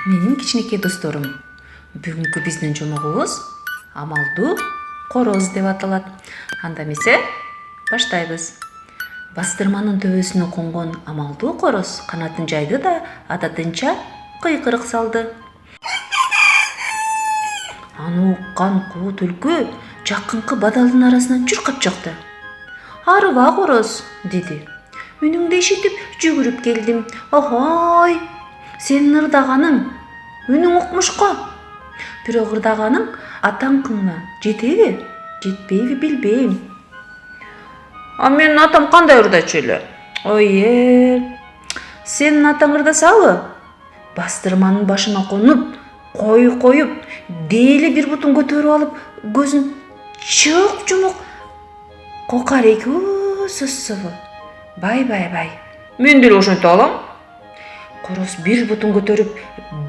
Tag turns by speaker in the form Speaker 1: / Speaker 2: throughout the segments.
Speaker 1: Менин кичинекей досторум, бүгүнкү биздин жомогубуз амалдуу короз деп аталат. Анда эмесе баштайбыз. Бастырманын төбөсүнө конгон амалдуу короз канатын жайды да адатынча кыйкырык салды. Аны уккан куу түлкү жакынкы бадалдын арасынан чуркап чыкты. "Арыба короз" деди. "Үнүңдү ишитип жүгүрүп келдим. Охой, сенин ырдаганың үнүң укмушко. Бирок ырдаганың атаңкыңа жетеби, жетпейби билбейм." "А менин атам кандай ырдачу эле?" "Ой, сенин атаң ырдасабы, бастырманын башына конуп, коюп, дээли бир бутун көтөрүп алып, көзүн чык жумук кокареки сызсыбы. Бай. Мен деле ошентип алам." Короз бир бутун көтөрүп,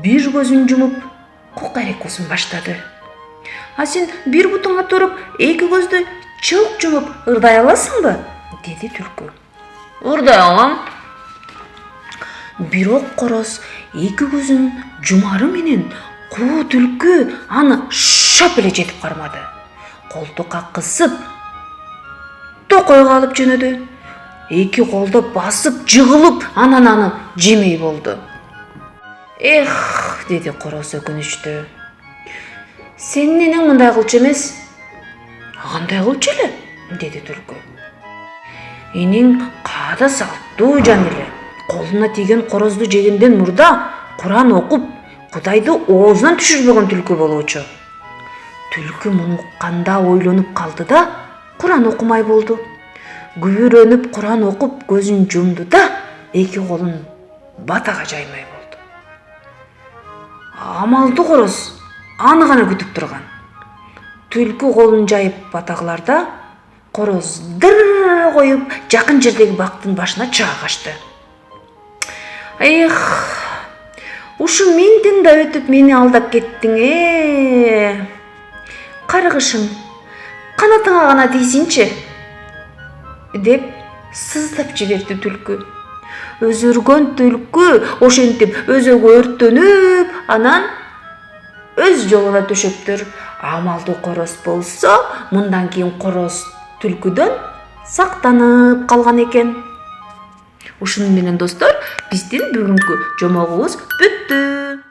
Speaker 1: бир көзүн жумуп, кокарекусун баштады. "А сен бир бутунга туруп, эки көздү чылк жумуп ырдай аласыңбы?" деди түлкү. "Ырдай алам." Бирок короз эки көзүн жумары менен куу түлкү аны шап эле жетип кармады. Колтукка кысып, токойго алып жөнөдү. Эки колдо басып, жыгылып, анан аны жемей болду. "Эх", деди короз өкүнүчтүү. "Сенин энең мындай кылчу эмес." "Кандай кылчу эле?" деди түлкү. "Энең каада салттуу жан эле. Колуна тийген корозду жегенден мурда Куран окуп, Кудайды оозунан түшүрбөгөн түлкү болуучу." Түлкү муну укканда ойлонуп калды да, Куран окумай болду. Күбүрөнүп Куран окуп көзүн жумду да, эки колун батага жаймай болду. Амалдуу короз аны гана күтүп турган. Түлкү колун жайып батагыларда, короз дыр коюп жакын жердеги бактын башына чыга качты. "Эх, ушу менден да өтүп мени алдап кеттиң. Каргышым, канатыңа гана тийсинчи" деп сыздап жиберди түлкү. Өзөргөн түлкү ошентип өзөгү өрттөнүп, анан өз жолуна түшүптүр. Амалдуу короз болсо мындан кийин короз түлкүдөн сактанып калган экен. Ушуну менен достор, биздин бүгүнкү жомогубуз бүттү.